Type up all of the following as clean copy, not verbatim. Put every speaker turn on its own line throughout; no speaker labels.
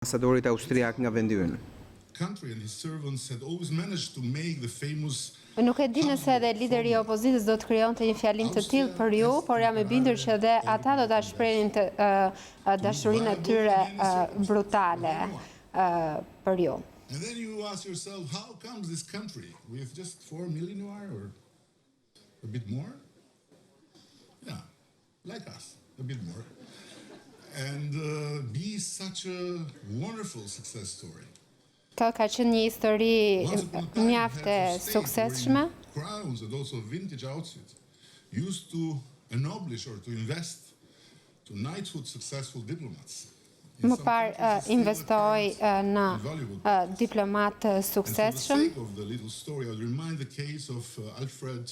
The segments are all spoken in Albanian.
ambasadorit austriak nga vendi ynë.
Nuk e di nëse edhe lideri i opozitës do të krijonte një fjalim të tillë për ju, por jam e bindur që edhe ata do ta shprehin dashurinë e tyre brutale për ju.
And then you ask yourself, how comes this country with just 4 million or a bit more? Yeah, like us, a bit more. And be such a wonderful success story.
Kjo ka qenë një histori mjaft e suksesshme.
Crowns and also vintage outfits used to ennoblish or to invest to knighthood successful diplomats.
Më parë investoi në diplomat të suksesshëm.
Of the little story, I would remind the case of Alfred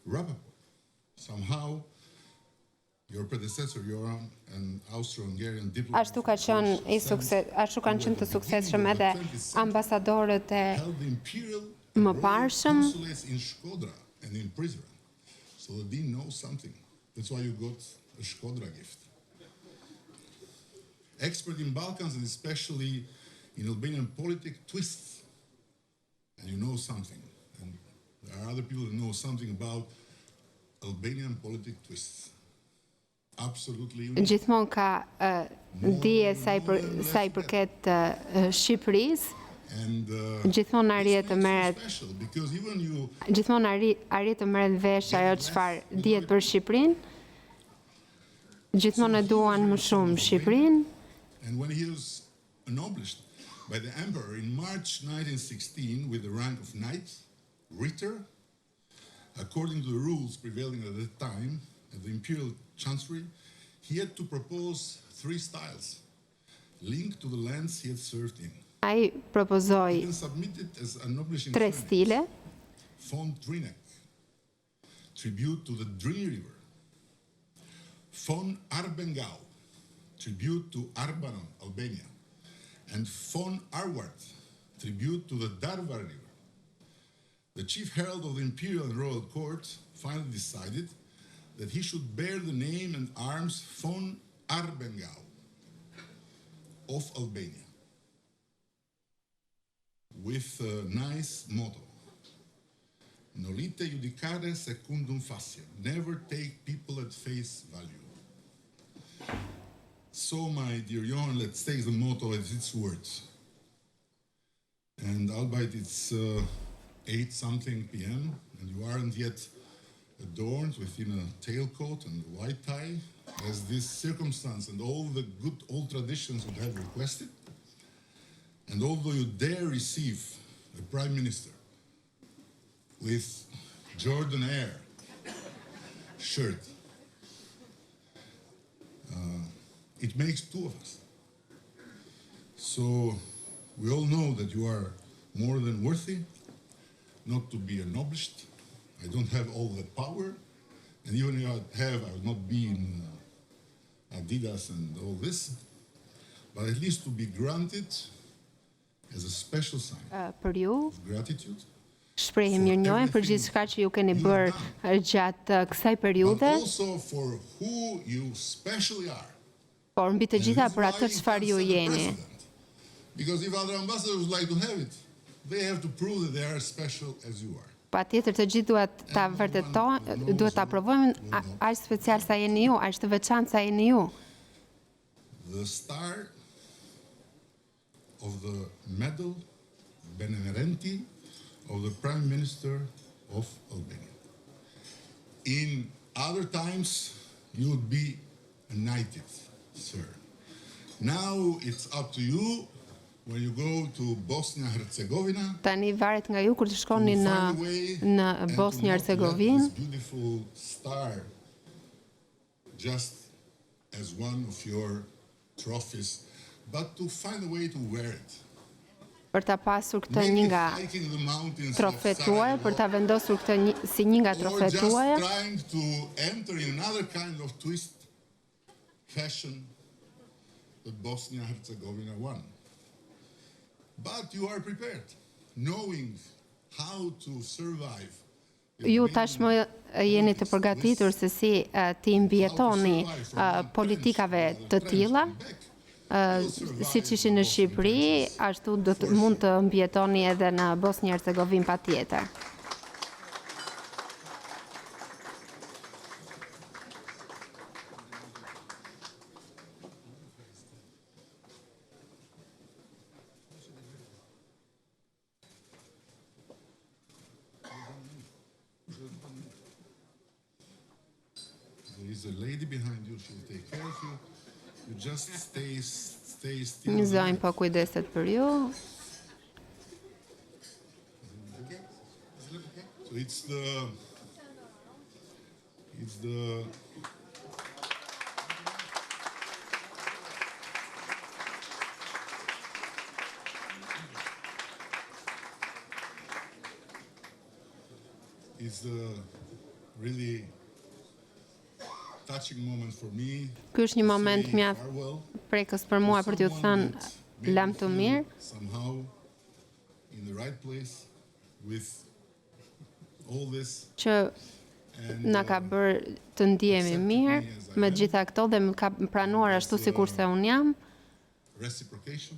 Rappaport. Somehow, your predecessor, Johan, an Austro-Hungarian diplomat. Ashtu
kanë qenë të suksesshëm edhe ambasadorët e mëparshëm.
In Shkodra and in Prizren. So the dean knows something. That's why you got a Shkodra gift. Expert in Balkans and especially in Albanian politic twists. And you know something. And there are other people that know something about Albanian politic twists. Absolutely unique.
Gjithmonë ka dije sa i përket Shqipërisë. Gjithmonë arrit të merret. Gjithmonë arrit të merret vesh ajo çfarë dihet për Shqipërinë. Gjithmonë e duan më shumë Shqipërinë.
And when he was ennoblished by the emperor in March 1916 with the rank of knight, ritter, according to the rules prevailing at that time at the imperial chancellery, he had to propose 3 styles linked to the lands he had served in.
Ai propozoi 3 stile.
Von Trinek, tribute to the Drin River. Von Arbengau, tribute to Arbanon, Albania, and von Arwart, tribute to the Darvar River. The chief herald of the imperial and royal court finally decided that he should bear the name and arms von Arbengau of Albania, with a nice motto: Nolite judicare secundum faciem. Never take people at face value. So, my dear Johan, let's take the motto as its words. And albeit it's 8-something p.m. and you aren't yet adorned within a tailcoat and a white tie, as this circumstance and all the good old traditions would have requested, and although you dare receive a prime minister with Jordan Air shirt, it makes 2 of us. So we all know that you are more than worthy not to be ennoblished. I don't have all that power, and even if I have, I will not be in Adidas and all this, but at least to be granted as a special sign of gratitude.
Shprehim mirënjohjen për gjithçka që ju keni bërë gjatë kësaj periudhe.
But also for who you specially are.
Por mbi të gjitha për atë çfarë ju jeni.
Because if other ambassadors would like to have it, they have to prove that they are as special as you are.
Patjetër të gjithë duhet ta vërtetojnë, duhet ta provojnë aq special sa jeni ju, aq të veçantë sa jeni ju.
The star of the medal benemerenti of the Prime Minister of Albania. In other times, you would be knighted, sir. Now it's up to you when you go to Bosnje Hercegovinë.
Tani varet nga ju kur të shkoni në Bosnje Hercegovinë.
Beautiful star, just as one of your trophies, but to find a way to wear it.
Për ta pasur këtë një nga trofet tuaja, për ta vendosur këtë si një nga trofet tuaja.
Or just trying to enter in another kind of twist fashion that Bosnia Herzegovina won. But you are prepared, knowing how to survive.
Ju tashmë jeni të përgatitur se si ti mbijetoni politikave të tilla. siç ishin në Shqipëri, ashtu mund të mbijetoni edhe në Bosnje Hercegovinë patjetër.
There is a lady behind you, she will take care of you. You just stay still.
Një zonjë po kujdeset për ju.
So it's the really touching moment for me.
Ky është një moment
Say
mjaft
farewell
prekës për mua për t'ju thënë
maybe
lamtumir.
somehow in the right place with all this
Që
and
na ka bërë të ndihemi mirë me gjitha këto dhe më ka pranuar ashtu sikur se unë jam.
reciprocation.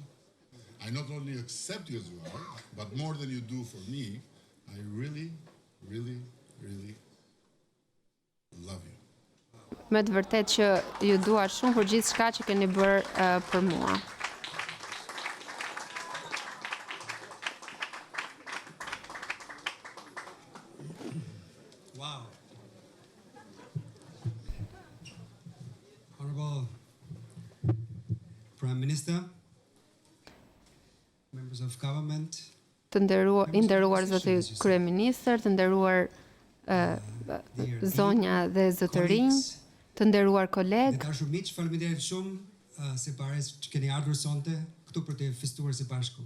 I not only accept you as you are, but more than you do for me, I really, really, really love you.
Me të vërtet që ju dua shumë për gjithë shka që keni bërë për mua.
Wow. Honorable Prime Minister, members of government,
Të nderuar zoti kryeministër, të nderuar zonja dhe zotërinj, të nderuar
dhe
kolegë,
dashur miq, faleminderit shumë se pares që keni ardhur sonte këtu për të festuar së bashku.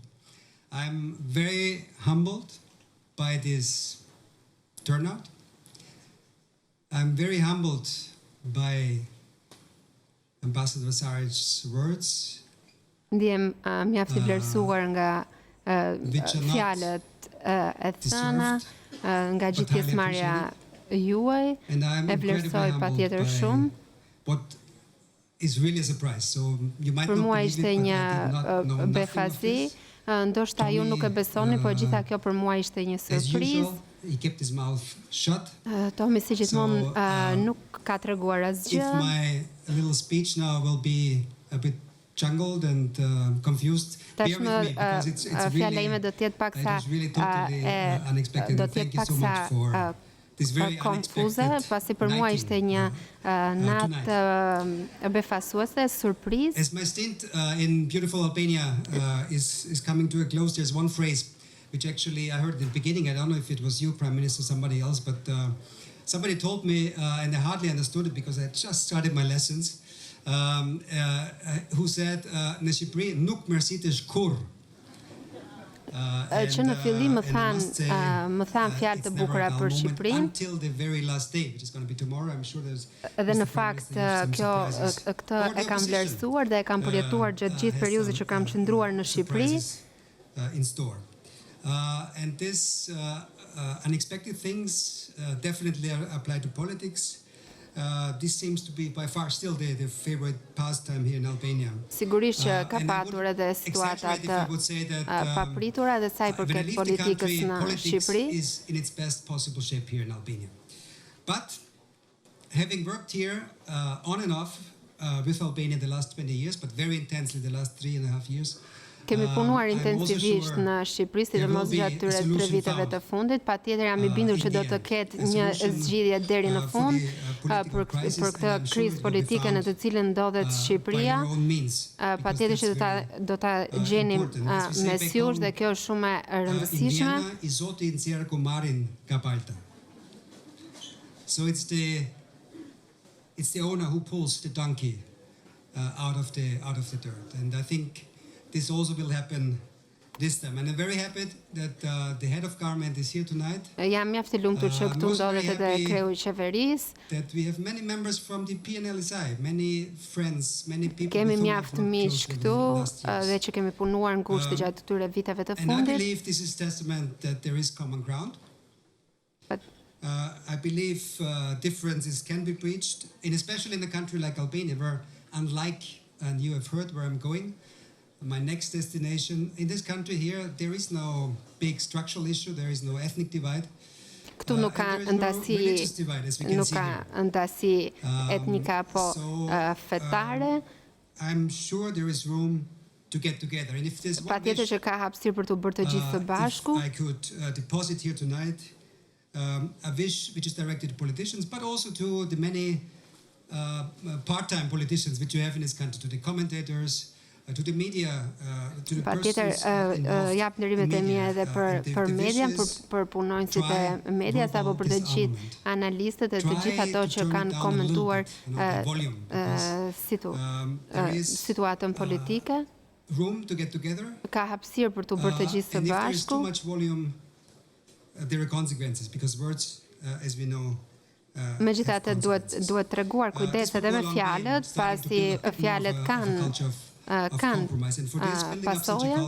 I'm very humbled by this turnout. I'm very humbled by Ambassador Sarit's words.
ndihem mjaft i vlerësuar nga fjalët e thëna, nga gjithë pjesëmarrja juaj,
And I'm
e vlerësoj patjetër shumë.
what is really a surprise. So you might
Për
not
mua
believe
ishte
it, but
një
I did not know nothing of
befasi,
this.
ndoshta ju nuk e besoni, por gjitha kjo për mua ishte një
As
surprizë.
usual, he kept his mouth shut.
Tomi si gjithmonë
So,
nuk ka treguar
If
asgjë.
my little speech now will be a bit jungled and confused, bear with
Tashmë
me because it's
fjala
really
ime do të jetë paksa
it was really totally unexpected.
do
And
të
thank
jetë
you so much
paksa
for this very
konfuze,
unexpected
pasi për mua ishte një natë befasuese, surprizë.
As my stint in beautiful Albania is coming to a close, there's one phrase which actually I heard at the beginning. I don't know if it was you, Prime Minister, or somebody else, but somebody told me, and I hardly understood it because I just started my lessons, who said, në Shqipëri nuk mërsitesh kurrë.
Që në fillim më than fjalë të bukura për Shqipërinë.
Until the very last day, which is going to be tomorrow, I'm sure there's
Dhe në fakt këtë e kam vlerësuar dhe e kam përjetuar gjatë gjithë periudhës që kam qëndruar në Shqipëri.
In store. And this unexpected things definitely apply to politics. This seems to be by far still the favorite pastime here in Albania.
Sigurisht që ka
And I
patur
would
edhe situata
exaggerate if I would say that,
papritura dhe sa i
when I
përket
leave the
politikës
country,
në
politics
Shqipëri.
is in its best possible shape here in Albania. But having worked here on and off with Albania the last 20 years, but very intensely the last 3.5 years,
Kemi punuar
I'm also
intensivisht
sure
në Shqipëri,
there will
sidomos
be
gjatë
a
këtyre 3
solution
viteve të
found,
fundit. Patjetër jam i bindur që
in
do
the
të
end.
ketë
A
një
solution,
zgjidhje deri në
for
fund
the, political
për
crisis,
këtë
and I'm sure
krizë
it will be
politike në
found,
të cilën ndodhet
by
Shqipëria.
your own means, because
Patjetër që
that's
do ta gjenim
important. As we say
mes
back
jush
home,
dhe kjo është shumë e rëndësishme.
Indiana i Zoti i nxjerr kumarin nga palta. So it's the owner who pulls the donkey out of the dirt, and I think this also will happen this time. And I'm very happy that the head of government is here tonight.
Jam mjaft i lumtur që këtu ndodhet edhe kreu i qeverisë.
That we have many members from the PNLSI, many friends, many people.
Kemi
with whom
mjaft
I've worked
miq
closely
këtu
in the last years.
dhe që kemi punuar ngushtë gjatë këtyre viteve të
And I
fundit.
believe this is testament that there is common ground.
But
I believe differences can be breached, and especially in a country like Albania, where unlike and you have heard where I'm going. My next destination in this country here, there is no big structural issue. There is no ethnic divide.
Këtu nuk ka ndasi etnika apo fetare.
I'm sure there is room to get together. And if there's one
Patjetër që ka hapësirë për të bërë të gjithë së bashku.
I could deposit here tonight a wish which is directed to politicians, but also to the many part-time politicians which you have in this country, to the commentators, to the media, to the persons involved
jap ndërimet e mia edhe për median, për punonjësit e medias apo për të gjithë analistët e të gjithë ato që kanë komentuar situatën politike.
Room to get together.
Ka hapësirë për të bërë të gjithë së bashku.
And if there is too much volume, there are consequences, because words, as we know,
Megjithatë duhet treguar kujdes edhe me fjalët, pasi fjalët kanë pasoja.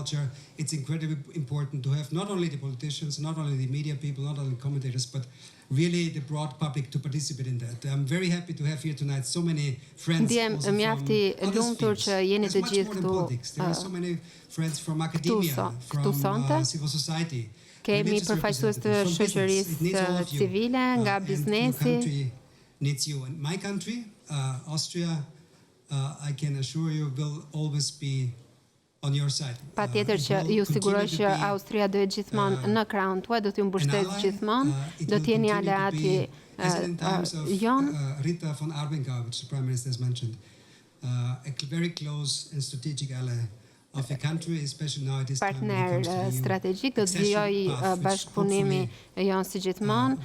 It's incredibly important to have not only the politicians, not only the media people, not only commentators, but really the broad public to participate in that. I'm very happy to have here tonight so many friends also from other spheres. There's much more than politics. There are so many friends from academia, from civil society.
Kemi përfaqësues të shoqërisë civile, nga biznesi.
Needs you. And my country, Austria, I can assure you, will always be on your side.
Patjetër që ju siguroj që Austria do jetë gjithmonë në krahun tuaj, do t'ju mbështet gjithmonë, do të jeni aleati jon.
Rita von Arbenga, which the Prime Minister has mentioned, a very close and strategic ally of the country, especially now at this time when it comes to the EU
strategjik, do të vijojë bashkëpunimi jon si gjithmonë.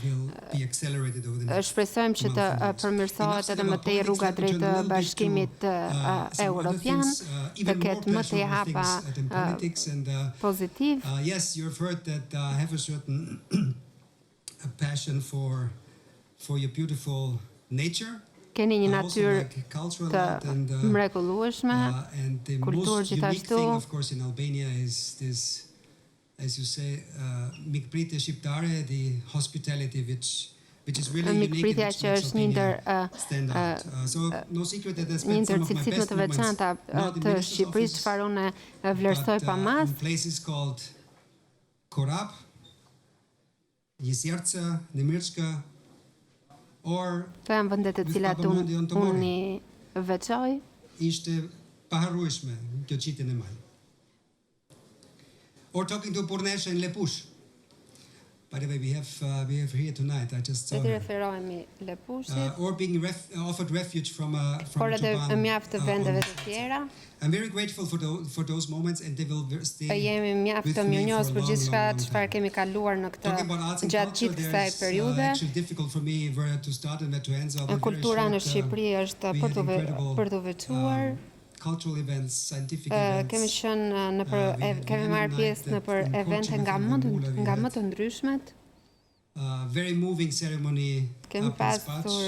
Shpresojmë që të përmirësohet edhe më tej rruga drejt bashkimit evropian, të ketë më tej hapa pozitiv.
Yes, you've heard that I have a certain passion for your beautiful nature.
Keni një natyrë të mrekullueshme, kulturë gjithashtu.
Of course, in Albania is this, as you say, mikpritje shqiptare, the hospitality which is really unique and which makes Albania stand out. So no secret that I spent some of my best moments not in the minister's office, but in places called Korab, Jesjerca, Nemirska,
Të janë vendet të cilat unë i veçoj.
Ishte paharrueshme kjo qitjen e maj. Or talking to Purnesha in Lepush. By the way, we have here tonight. I just saw her. Or being offered refuge from
Tuban.
I'm very grateful for those moments, and they will stay
Jemi mjaft të mirënjohës për gjithçka çfarë kemi kaluar në këtë gjatë gjithë kësaj periudhe. Kultura në Shqipëri është për të veçuar.
Cultural events, scientific events.
Kemi marrë pjesë në për evente nga më të ndryshmet.
Very moving ceremony.
Kemi pasur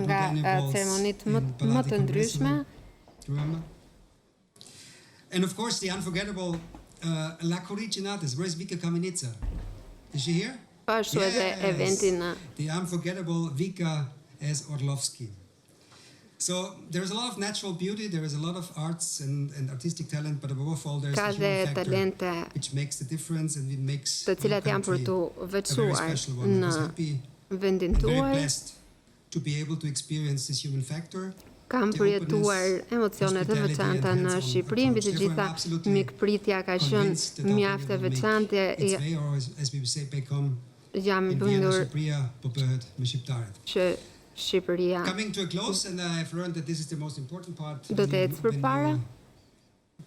nga ceremonitë më të ndryshme.
And of course the unforgettable La Coricinatis. Where is Vika Kamenica? Is she here?
Ashtu edhe eventi në
the unforgettable Vika S. Orlovsky. So there is a lot of natural beauty, there is a lot of arts and artistic talent, but above all there is a human factor which makes the difference and it makes the country a very special one. I was happy and very blessed to be able to experience this human factor.
Kam përjetuar emocionet e veçanta në Shqipëri, mbi të gjitha mikpritja ka qenë mjaft e veçantë. Jam i bindur që Shqipëria
coming to a close, and I've learned that this is the most important part.
Do të ecë përpara.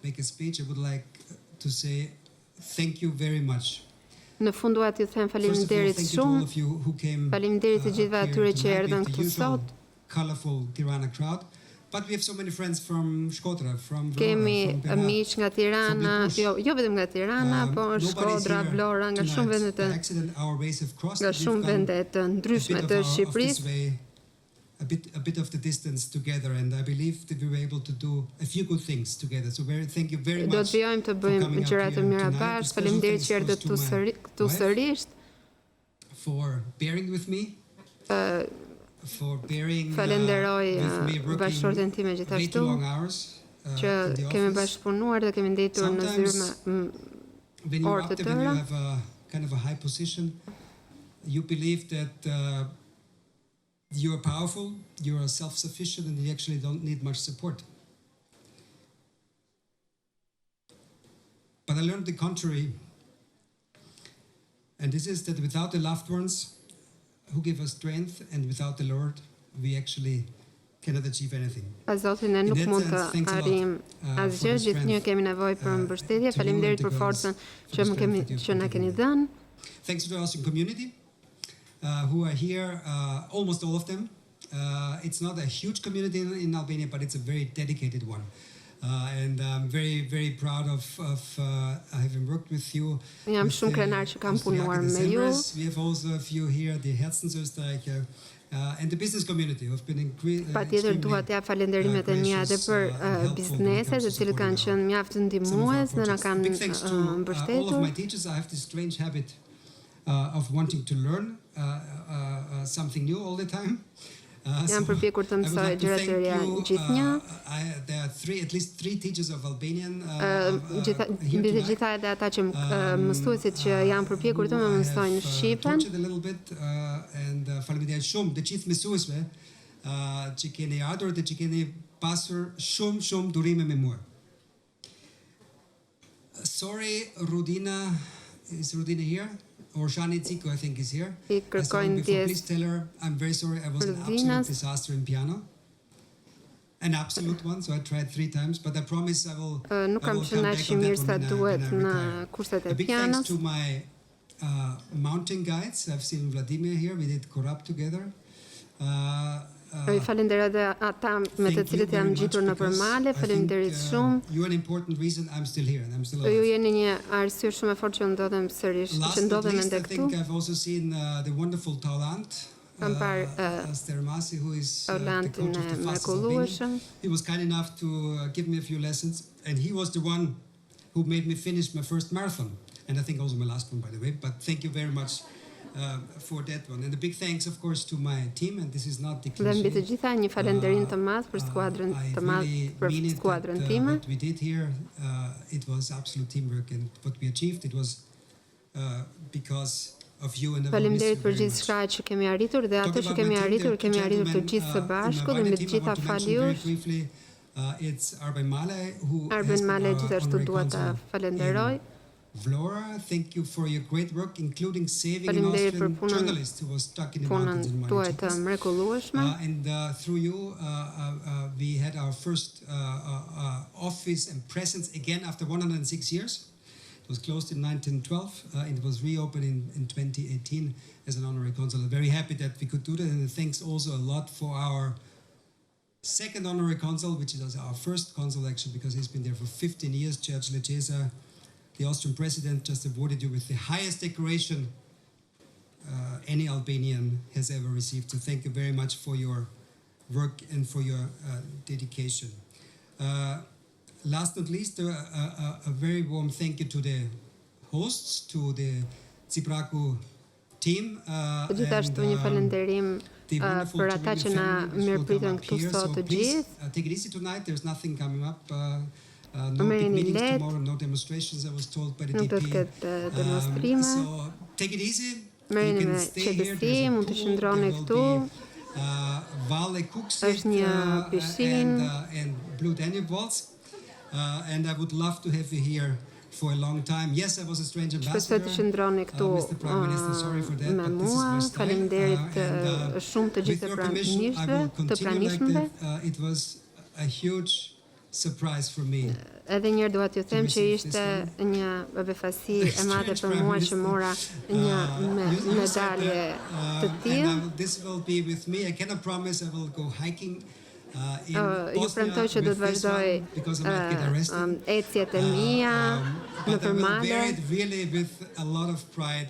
Make a speech. I would like to say thank you very much.
Në fund dua t'ju them faleminderit shumë. Faleminderit të gjithëve atyre që erdhën këtu sot.
Colorful Tirana crowd. But we have so many friends from Shkodra, from Vlora,
Kemi miq nga Tirana, jo vetëm nga Tirana, po Shkodra, Vlora, nga shumë vende të ndryshme të Shqipërisë.
A bit of the distance together, and I believe that we were able to do a few good things together. So thank you very much.
Do të vijojmë të bëjmë gjëra të mira bashkë. Faleminderit që erdhët këtu sërish.
For bearing with me. for bearing
Falenderoj
with me
bashkëshorten time
way
gjithashtu
too long hours
që
in the
kemi
office.
bashkëpunuar dhe kemi ndetur në zyrë
When you're
orë të
active and you
tëra.
have a kind of a high position, you believe that you're powerful, you're self-sufficient, and you actually don't need much support. But I learned the contrary, and this is that without the loved ones who give us strength, and without the Lord, we actually cannot achieve anything.
Pa Zotin ne nuk mund të arrijm asgjë, gjithnjë kemi nevojë për mbështetje. Faleminderit për forcën që na keni dhënë.
Thanks to the Austrian community who are here, almost all of them. It's not a huge community in Albania, but it's a very dedicated one. And I'm very, very proud of having worked with you.
Jam shumë krenar që kam punuar me ju.
We have also a few here, the Herzensösterreicher, and the business community who've been
Patjetër dua t'ja falenderimet e mia edhe për bizneset, të cilët kanë qenë mjaft ndihmues dhe na kanë mbështetur.
All of my teachers, I have this strange habit of wanting to learn something new all the time.
Jam përpjekur të mësoj gjëra të reja gjithnjë.
There are at least three teachers of Albanian.
Mbi të gjitha edhe ata që mësuesit që janë përpjekur të më mësojnë shqipen.
And faleminderit shumë të gjithë mësuesve që keni ardhur dhe që keni pasur shumë durime me mua. Sorry, Rudina, is Rudina here? Or Shani Tsiko, I think, is here. I saw him before. Please tell her I'm very sorry. I was an absolute disaster in piano. An absolute one, so I tried 3 times, but I promise I will
Nuk kam qenë aq i mirë sa duhet në kurset e
pianos. A big thanks
pianos.
to my mountain guides. I've seen Vladimir here. We did Korab together.
I falenderoj edhe ata me të cilët jam ngjitur nëpër male. Faleminderit shumë.
You're an important reason I'm still here and I'm still
Ju
alive.
jeni një arsye shumë e fortë që ndodhem sërish,
Last
që
but
ndodhem
least,
ende
I
këtu.
think I've also seen the wonderful Taulant.
Kam parë
Stermasi, who is the
Taulantin
coach of the
e
fastest
mrekullueshëm.
Albanian. He was kind enough to give me a few lessons, and he was the one who made me finish my first marathon, and I think also my last one, by the way. But thank you very much for that one, and a big thanks, of course, to my team. And this is not the
Dhe mbi të
cliche.
gjitha një falenderim të madh për skuadrën të madh për skuadrën time.
What we did here, it was absolute teamwork, and what we achieved, it was because of you, and I will miss you
Faleminderit për
very much.
gjithçka që kemi arritur dhe ato që kemi arritur të gjithë së bashku dhe me të gjitha fal jush.
It's Arben Male, who
Arben Male gjithashtu dua ta falenderoj.
Vlora, thank you for your great work, including saving an
Faleminderit për
Austrian
punën
journalist who was stuck in the
punën
mountains in
tuaj të
Manichakas.
mrekullueshme.
And through you, we had our first office and presence again after 106 years. It was closed in 1912. It was reopened in 2018 as an honorary consul. I'm very happy that we could do that, and thanks also a lot for our second honorary consul, which is our first consul actually, because he's been there for 15 years, George Lecesa. The Austrian president just awarded you with the highest decoration any Albanian has ever received. So thank you very much for your work and for your dedication. Last but not least, a very warm thank you to the hosts, to the Tsipraku team.
Gjithashtu një falenderim për ata që na mirëpritën këtu sot të gjithë.
Take it easy tonight. There's nothing coming up. No big meetings tomorrow, no demonstrations, I was told by the
Nuk do të
DP.
ketë demonstrime.
So take it easy. You
Merreni
can
me
stay here.
qetësi,
There's a
mund të
pool,
qëndroni
there will
këtu.
be, Vale Kuksit,
Është një pishinë.
and Blue Danube Waltz. And I would love to have you here for a long time. Yes, I was a strange
Shpresoj
ambassador.
të qëndroni këtu
Mr. Prime Minister, sorry for that,
me
but this is
mua.
my style.
Faleminderit shumë të
With
gjithë
your permission, I will
të
continue like
pranishmëve.
that. It was a huge surprise for me.
Edhe njërë duat t'ju them që ishte një befasi e madhe për mua që mora një medalje të tillë.
And this will be with me. I cannot promise I will go hiking in
Ju
Bosnia
premtoj që do
with
të
this
vazhdoj
one because I might get arrested.
ecjet e mia
But I
nëpër
will
male.
bear it really with a lot of pride.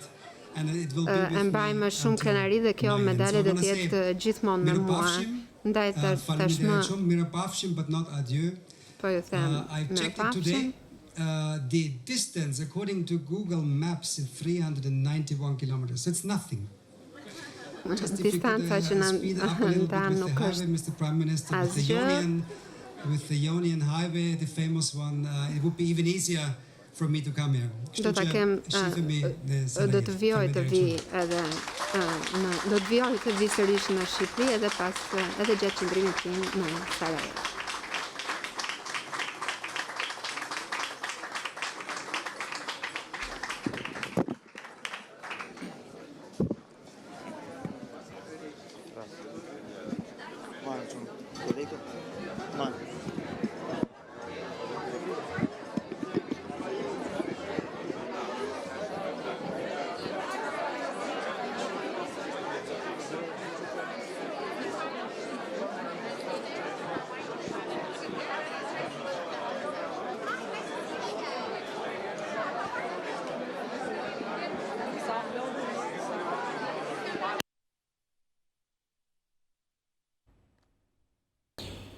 And it will be with
E mbaj
me
me shumë
until
krenari dhe kjo
my end.
medalje
So I
do
wanna
të jetë
say,
gjithmonë me mua.
mirëpafshim,
Ndaj tashmë
faleminderit shumë, mirëpafshim, but not adieu.
po ju them
I've checked it
mirëpafshim.
today. The distance, according to Google Maps, is 391 kilometers. It's nothing.
distanca që na ndan nuk është
Mr. Prime Minister,
asgjë.
with the Ionian Highway, the famous one, it would be even easier for me to come here.
Do ta kem do të vjoj të vi edhe do të vjoj të vi sërish në Shqipëri edhe gjatë qëndrimit tim në Sarajevo.